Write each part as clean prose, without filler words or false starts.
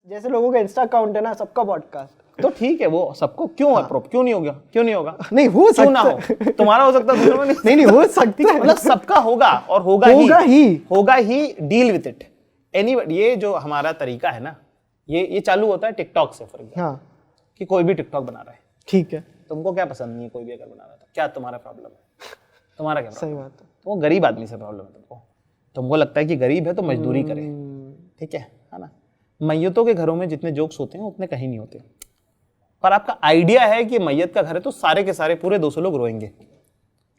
जैसे लोगों का इंस्टा अकाउंट है ना, सबका पॉडकास्ट, तो ठीक है, वो सबको क्यों अप्रूव, क्यों नहीं हो गया, क्यों नहीं होगा? नहीं हो क्यों ना सकता हो, तुम्हारा हो सकता है, नहीं हो सकता है, मतलब सबका होगा और होगा ही, डील विद इट एनीबॉडी। ये जो हमारा तरीका है ना, ये चालू होता है टिकटॉक से फॉर एग्जांपल। हाँ कि कोई भी टिकटॉक बना रहा है, ठीक है, तुमको क्या पसंद नहीं है, कोई भी अगर बना रहा है तो क्या तुम्हारा प्रॉब्लम है? तुम्हारा क्या सही प्रॉब्लम? बात है। तो वो गरीब आदमी से प्रॉब्लम है तुमको लगता है कि गरीब है तो मजदूरी करे, ठीक है ना? मैयतों के घरों में जितने जोक्स होते हैं उतने कहीं नहीं होते। पर आपका आइडिया है कि मैयत का घर है तो सारे के सारे पूरे 200 लोग रोएंगे,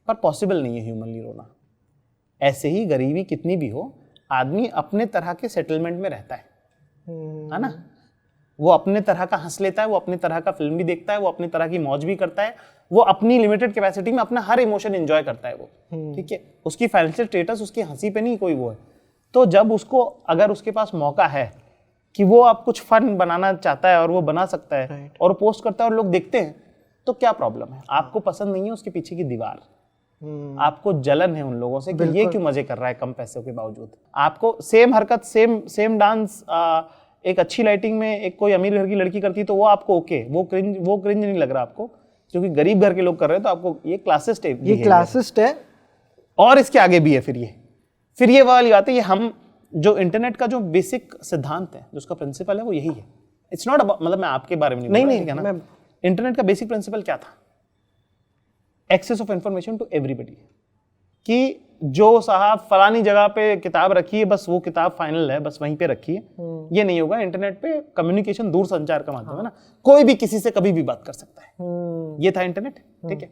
पर पॉसिबल नहीं है ह्यूमनली रोना। ऐसे ही गरीबी कितनी भी हो, आदमी अपने तरह के सेटलमेंट में रहता है ना? वो अपने तरह का हंस लेता है, वो अपने तरह का फिल्म भी देखता है, वो अपनी तरह की मौज भी करता है, वो अपनी लिमिटेड कैपेसिटी में अपना हर इमोशन एंजॉय करता है वो, ठीक है? उसकी फाइनेंशियल स्टेटस उसकी हंसी पे नहीं कोई वो है। तो जब उसको, अगर उसके पास मौका है कि वो आप कुछ फन बनाना चाहता है और वो बना सकता है और पोस्ट करता है और लोग देखते हैं, तो क्या प्रॉब्लम है? आपको पसंद नहीं है उसके पीछे की दीवार, आपको जलन है उन लोगों से कि ये क्यों मजे कर रहा है कम पैसों के बावजूद। आपको सेम हरकत, सेम डांस एक अच्छी लाइटिंग में एक कोई अमीर घर की लड़की करती तो वो आपको ओके, वो क्रिंज नहीं लग रहा आपको, क्योंकि गरीब घर के लोग कर रहे हैं तो आपको ये क्लासिस्ट है, ये क्लासिस्ट है। और इसके आगे भी है। फिर ये वाली बात है, ये हम जो इंटरनेट का जो बेसिक सिद्धांत है, जो उसका प्रिंसिपल है, वो यही है। इट्स नॉट अबाउट, मतलब मैं आपके बारे में नहीं ना, इंटरनेट का बेसिक प्रिंसिपल क्या था? Access of information to everybody, कि जो साहब फलानी जगह पे किताब रखी है बस वो किताब फाइनल है, बस वहीं पे रखी है, ये नहीं होगा। इंटरनेट पे कम्युनिकेशन दूर संचार का माध्यम है ना, कोई भी किसी से कभी भी बात कर सकता है, ये था इंटरनेट, ठीक है?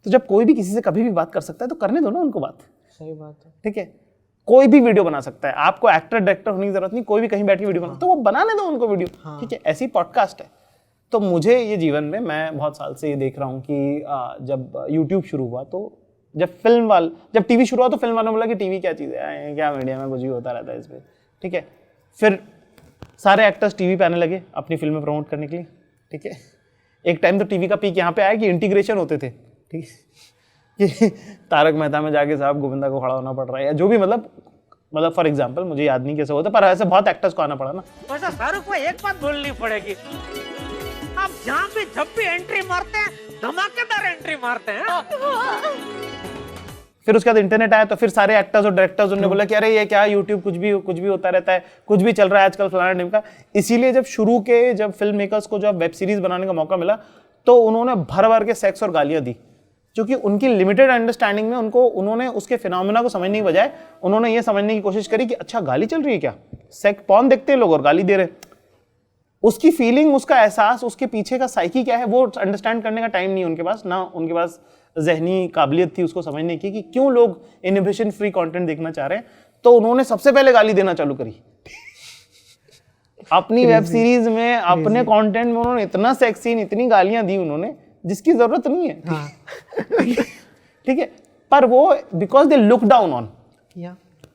तो जब कोई भी किसी से कभी भी बात कर सकता है तो करने दो ना उनको बात। सही बात है, ठीक है? कोई भी वीडियो बना सकता है, आपको एक्टर डायरेक्टर होने की जरूरत नहीं, कोई भी कहीं बैठ के वीडियो बना, तो वो बनाने दो उनको वीडियो, ठीक है? ऐसी पॉडकास्ट है। तो मुझे ये जीवन में, मैं बहुत साल से ये देख रहा हूँ कि जब यूट्यूब शुरू हुआ, तो जब टीवी शुरू हुआ तो फिल्म वालों ने बोला कि टीवी क्या चीज़ है, क्या मीडिया में कुछ भी होता रहता है इस पर, ठीक है? फिर सारे एक्टर्स टीवी पे आने लगे अपनी फिल्में प्रमोट करने के लिए, ठीक है? एक टाइम तो टीवी का पीक यहाँ पे आया कि इंटीग्रेशन होते थे, ठीक है? कि तारक मेहता में जाके साहब गोविंदा को खड़ा होना पड़ रहा है, या जो भी, मतलब फॉर एग्जांपल, मुझे याद नहीं कैसे होता, पर ऐसे बहुत एक्टर्स को आना पड़ा ना। वैसे शाहरुख को एक बात बोलनी पड़ेगी, आप जहाँ भी जब भी एंट्री मारते हैं धमाकेदार एंट्री मारते हैं। फिर उसके बाद इंटरनेट आया तो फिर सारे एक्टर्स और डायरेक्टर्स उन्होंने बोला कि अरे ये क्या यूट्यूब, कुछ भी होता रहता है, कुछ भी चल रहा है आजकल फलाना ढिमका। इसीलिए जब फिल्म मेकर्स को जब वेब सीरीज बनाने का मौका मिला तो उन्होंने भर के सेक्स और गालियां दी, क्योंकि उनकी लिमिटेड अंडरस्टैंडिंग में उन्होंने उसके फिनोमेना को समझने की बजाय उन्होंने ये समझने की कोशिश करी कि अच्छा गाली चल रही है क्या, सेक्स पॉर्न देखते हैं लोग और गाली दे रहे। उसकी फीलिंग, उसका एहसास, उसके पीछे का साइकी क्या है, वो अंडरस्टैंड करने का टाइम नहीं उनके पास, ना उनके पास ज़हनी काबिलियत थी उसको समझने की कि क्यों लोग इनहिबिशन फ्री कंटेंट देखना चाह रहे हैं। तो उन्होंने सबसे पहले गाली देना चालू करी अपनी वेब सीरीज में, अपने कंटेंट में उन्होंने इतना सेक्स सीन, इतनी गालियां दी उन्होंने जिसकी जरूरत नहीं है, ठीक है? पर वो because they look down on,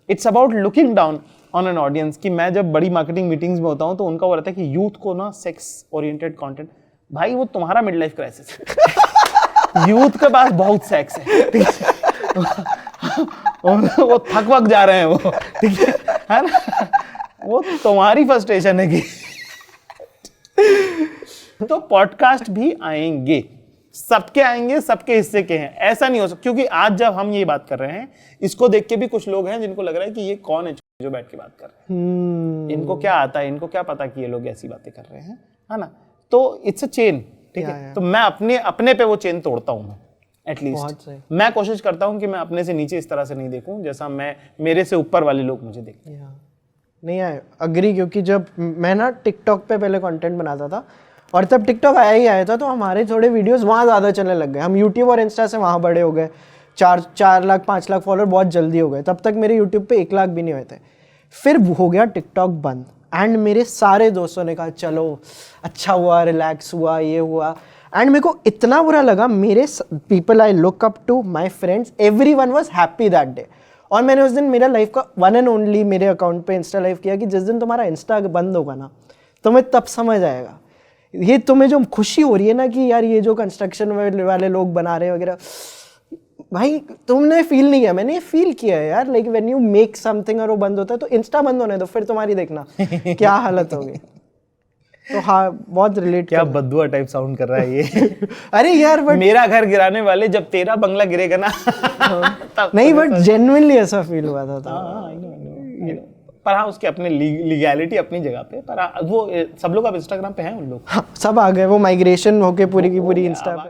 it's about looking down on an audience. कि मैं जब बड़ी मार्केटिंग मीटिंग्स में होता हूँ तो उनका वो रहता है कि यूथ को ना सेक्स ओरिएंटेड कंटेंट, भाई वो तुम्हारा मिड लाइफ क्राइसिस है। यूथ के पास बहुत सेक्स है, ठीक है? वो थक वक जा रहे हैं वो, ठीक है ना? वो तुम्हारी फ्रस्ट्रेशन है कि तो पॉडकास्ट भी आएंगे, सबके आएंगे, सबके हिस्से के हैं, ऐसा नहीं हो सकता। क्योंकि आज जब हम ये बात कर रहे हैं, इसको देख के भी कुछ लोग हैं जिनको लग रहा है कि ये कौन है जो बैठ के बात कर रहे हैं, इनको क्या आता है, इनको क्या पता कि ये लोग ऐसी बातें कर रहे हैं, है ना? तो इट्स अ चेन, ठीक है? तो मैं अपने पे वो चेन तोड़ता हूँ, एटलीस्ट मैं कोशिश करता हूँ कि मैं अपने से नीचे इस तरह से नहीं देखूं जैसा मेरे से ऊपर वाले लोग मुझे देखते हैं। नहीं आए अग्री, क्योंकि जब मैं ना टिकटॉक पे पहले कंटेंट बनाता था और तब टिकटॉक आया था तो हमारे थोड़े वीडियोस वहाँ ज़्यादा चलने लग गए। हम यूट्यूब और इंस्टा से वहाँ बड़े हो गए, 4 लाख 5 लाख फॉलोअर बहुत जल्दी हो गए। तब तक मेरे यूट्यूब पे 1 लाख भी नहीं हुए थे। फिर हो गया टिकटॉक बंद एंड मेरे सारे दोस्तों ने कहा चलो अच्छा हुआ, रिलैक्स हुआ, ये हुआ। एंड मेरे को इतना बुरा लगा, मेरे people I look up to, my friends, everyone was happy that day. और मैंने उस दिन मेरा लाइफ का वन एंड ओनली मेरे अकाउंट पे इंस्टा लाइव किया कि जिस दिन तुम्हारा इंस्टा बंद होगा ना, तुम्हें तब समझ आएगा, ये तुम्हें जो खुशी हो रही है ना कि यार ये जो कंस्ट्रक्शन वाले लोग बना रहे हैं वगैरह, भाई तुमने फील नहीं किया, मैंने फील किया है यार। Like when you make something और वो बंद होता है तो इंस्टा बंद होने दो, फिर तुम्हारी देखना क्या हालत होगी। तो हाँ बहुत रिलेट क्या बद्दुआ टाइप साउंड कर रहा है ये। अरे यार बट मेरा घर गिराने वाले, जब तेरा बंगला गिरेगा ना तब नहीं, बट जेन्युइनली ऐसा फील हुआ था। हाँ, I know. पर हाँ उसकी अपने लीगैलिटी अपनी जगह पे, पर हाँ, वो सब लोग अब इंस्टाग्राम पे हैं उन लोग। हाँ, सब आ गए, वो माइग्रेशन होके पूरी की पूरी इंस्टा पे।